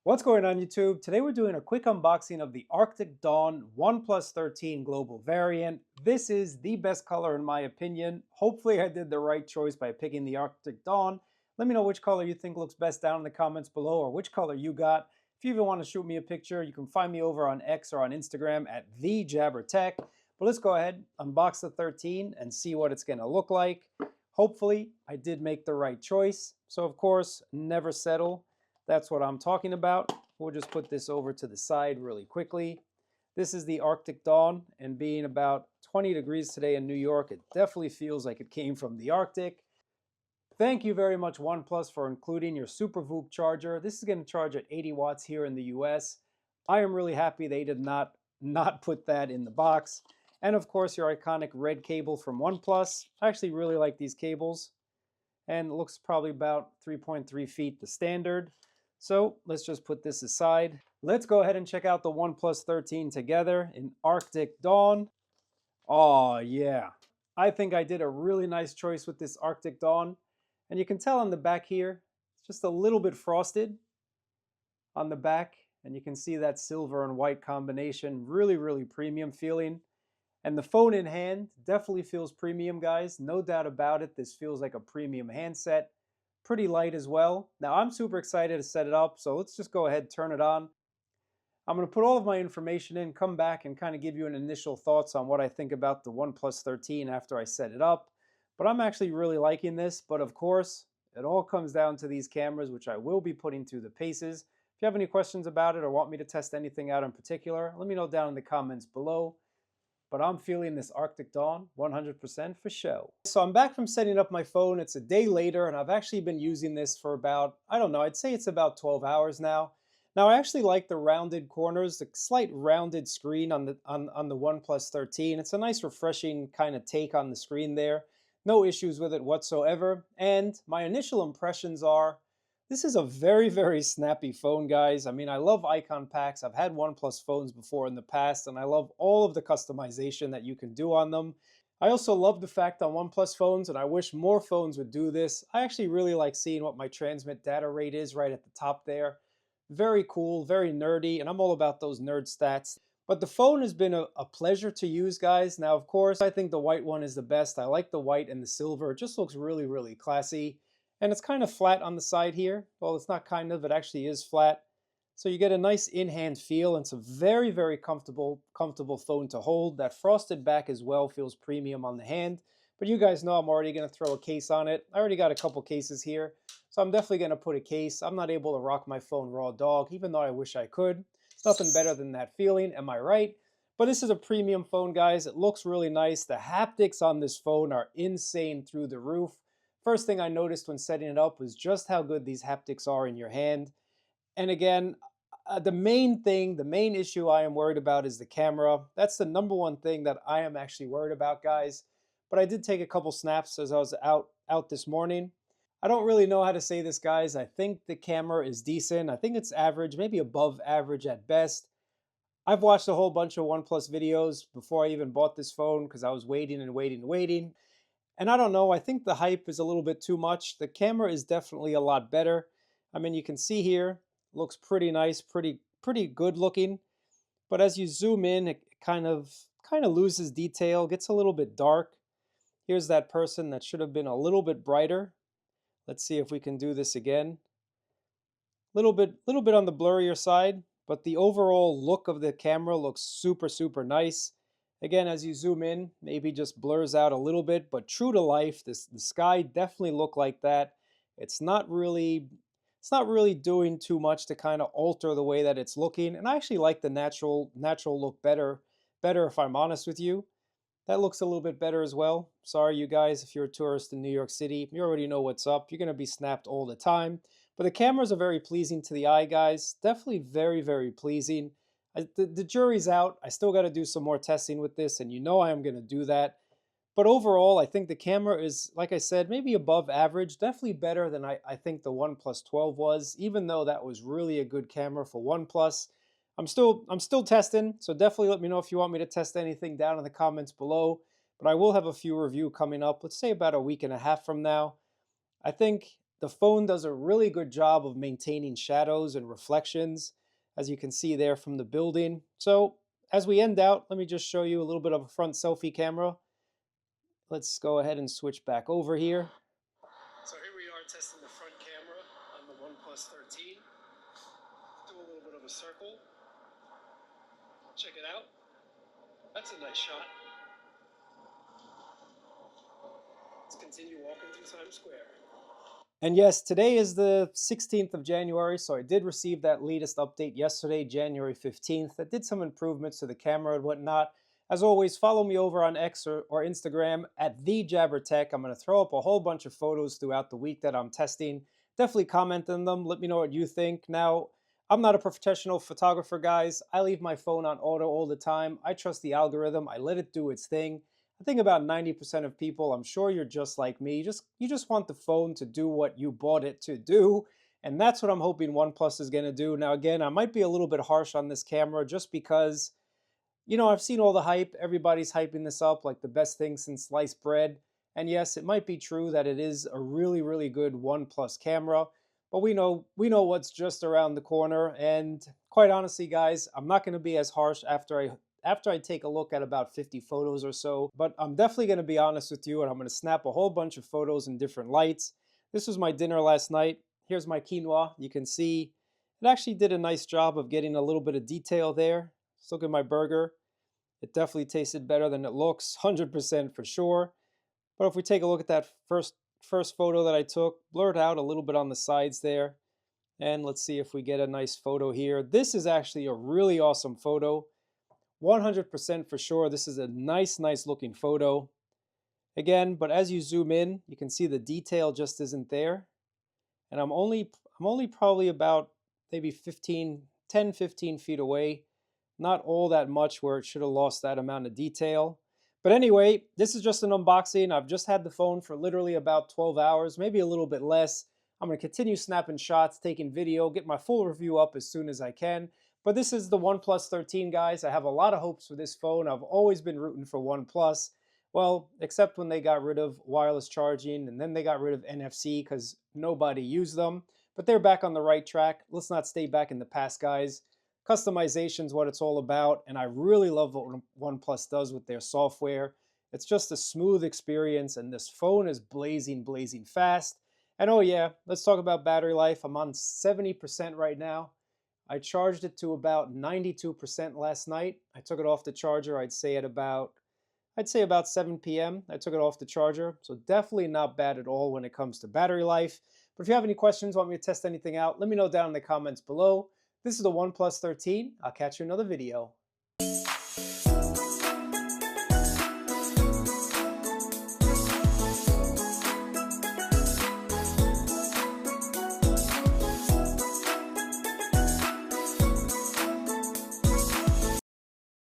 What's going on YouTube? Today we're doing a quick unboxing of the Arctic Dawn OnePlus 13 global variant. This is the best color in my opinion. Hopefully I did the right choice by picking the Arctic Dawn. Let me know which color you think looks best down in the comments below or which color you got. If you even want to shoot me a picture, you can find me over on X or on Instagram at the JabberTech. But let's go ahead, unbox the 13 and see what it's going to look like. Hopefully I did make the right choice. So of course, never settle. That's what I'm talking about. We'll just put this over to the side really quickly. This is the Arctic Dawn, and being about 20 degrees today in New York, it definitely feels like it came from the Arctic. Thank you very much OnePlus for including your Super VOOC charger. This is going to charge at 80 watts here in the US. I am really happy they did not put that in the box. And of course your iconic red cable from OnePlus. I actually really like these cables. And it looks probably about 3.3 feet the standard. So let's just put this aside. Let's go ahead and check out the OnePlus 13 together in Arctic Dawn. Oh yeah, I think I did a really nice choice with this Arctic Dawn. And you can tell on the back here, it's just a little bit frosted on the back. And you can see that silver and white combination, really premium feeling. And the phone in hand definitely feels premium, guys. No doubt about it. This feels like a premium handset. Pretty light as well. Now I'm super excited to set it up, so let's just go ahead, turn it on. I'm going to put all of my information in, come back and kind of give you an initial thoughts on what I think about the OnePlus 13 after I set it up. But I'm actually really liking this, but of course, it all comes down to these cameras, which I will be putting through the paces. If you have any questions about it or want me to test anything out in particular, let me know down in the comments below. But I'm feeling this Arctic Dawn 100% for show. So I'm back from setting up my phone. It's a day later and I've actually been using this for about, I don't know, I'd say it's about 12 hours now. Now I actually like the rounded corners, the slight rounded screen on the OnePlus 13. It's a nice refreshing kind of take on the screen there. No issues with it whatsoever. And my initial impressions are, this is a very snappy phone, guys. I mean, I love icon packs. I've had OnePlus phones before in the past, and I love all of the customization that you can do on them. I also love the fact on OnePlus phones, and I wish more phones would do this. I actually really like seeing what my transmit data rate is right at the top there. Very cool, very nerdy, and I'm all about those nerd stats. But the phone has been a pleasure to use, guys. Now, of course, I think the white one is the best. I like the white and the silver. It just looks really classy. And it's kind of flat on the side here. Well, it's not kind of, it actually is flat. So you get a nice in-hand feel, and it's a very comfortable phone to hold. That frosted back as well feels premium on the hand. But you guys know I'm already going to throw a case on it. I already got a couple cases here. So I'm definitely going to put a case. I'm not able to rock my phone raw dog, even though I wish I could. It's nothing better than that feeling, am I right? But this is a premium phone, guys. It looks really nice. The haptics on this phone are insane through the roof. First thing I noticed when setting it up was just how good these haptics are in your hand. And again, the main issue I am worried about is the camera. That's the number one thing that I am actually worried about, guys. But I did take a couple snaps as I was out this morning. I don't really know how to say this, guys. I think the camera is decent. I think it's average, maybe above average at best. I've watched a whole bunch of OnePlus videos before I even bought this phone because I was waiting. And I don't know, I think the hype is a little bit too much. The camera is definitely a lot better. I mean, you can see here, looks pretty nice, pretty good looking. But as you zoom in, it kind of loses detail, gets a little bit dark. Here's that person that should have been a little bit brighter. Let's see if we can do this again. Little bit on the blurrier side, but the overall look of the camera looks super nice. Again, as you zoom in, maybe just blurs out a little bit, but true to life, the sky definitely looked like that. It's not really doing too much to kind of alter the way that it's looking. And I actually like the natural look better if I'm honest with you. That looks a little bit better as well. Sorry, you guys, if you're a tourist in New York City, you already know what's up. You're going to be snapped all the time. But the cameras are very pleasing to the eye, guys. Definitely very pleasing. The jury's out. I still got to do some more testing with this, and you know I am going to do that. But overall, I think the camera is, like I said, maybe above average. Definitely better than I think the OnePlus 12 was, even though that was really a good camera for OnePlus. I'm still testing, so definitely let me know if you want me to test anything down in the comments below. But I will have a few review coming up, let's say about a week and a half from now. I think The phone does a really good job of maintaining shadows and reflections, as you can see there from the building. So as we end out, let me just show you a little bit of a front selfie camera. Let's go ahead and switch back over here. So here we are testing the front camera on the OnePlus 13. Do a little bit of a circle. Check it out. That's a nice shot. Let's continue walking through Times Square. And yes, today is the 16th of January, so I did receive that latest update yesterday, January 15th, that did some improvements to the camera and whatnot. As always, follow me over on X or Instagram at the JabberTech. I'm going to throw up a whole bunch of photos throughout the week that I'm testing. Definitely comment on them. Let me know what you think. Now, I'm not a professional photographer, guys. I leave my phone on auto all the time. I trust the algorithm. I let it do its thing. I think about 90% of people, I'm sure you're just like me, you just want the phone to do what you bought it to do, and that's what I'm hoping OnePlus is going to do. Now again, I might be a little bit harsh on this camera just because, you know, I've seen all the hype. Everybody's hyping this up like the best thing since sliced bread. And yes, it might be true that it is a really, really good OnePlus camera, but we know what's just around the corner. And quite honestly, guys, I'm not going to be as harsh after I take a look at about 50 photos or so, but I'm definitely going to be honest with you, and I'm going to snap a whole bunch of photos in different lights. This was my dinner last night. Here's my quinoa. You can see it actually did a nice job of getting a little bit of detail there. Let's look at my burger. It definitely tasted better than it looks, 100% for sure. But if we take a look at that first photo that I took, blurred out a little bit on the sides there. And let's see if we get a nice photo here. This is actually a really awesome photo. 100% for sure. This is a nice looking photo. Again, but as you zoom in, you can see the detail just isn't there. And I'm only probably about maybe 10, 15 feet away. Not all that much where it should have lost that amount of detail. But anyway, this is just an unboxing. I've just had the phone for literally about 12 hours, maybe a little bit less. I'm going to continue snapping shots, taking video, get my full review up as soon as I can. But this is the OnePlus 13, guys. I have a lot of hopes for this phone. I've always been rooting for OnePlus. Well, except when they got rid of wireless charging and then they got rid of NFC because nobody used them. But they're back on the right track. Let's not stay back in the past, guys. Customization is what it's all about, and I really love what OnePlus does with their software. It's just a smooth experience, and this phone is blazing fast. And oh yeah, let's talk about battery life. I'm on 70% right now. I charged it to about 92% last night. I took it off the charger, I'd say about 7 p.m. I took it off the charger, so definitely not bad at all when it comes to battery life. But if you have any questions, want me to test anything out, let me know down in the comments below. This is the OnePlus 13. I'll catch you in another video.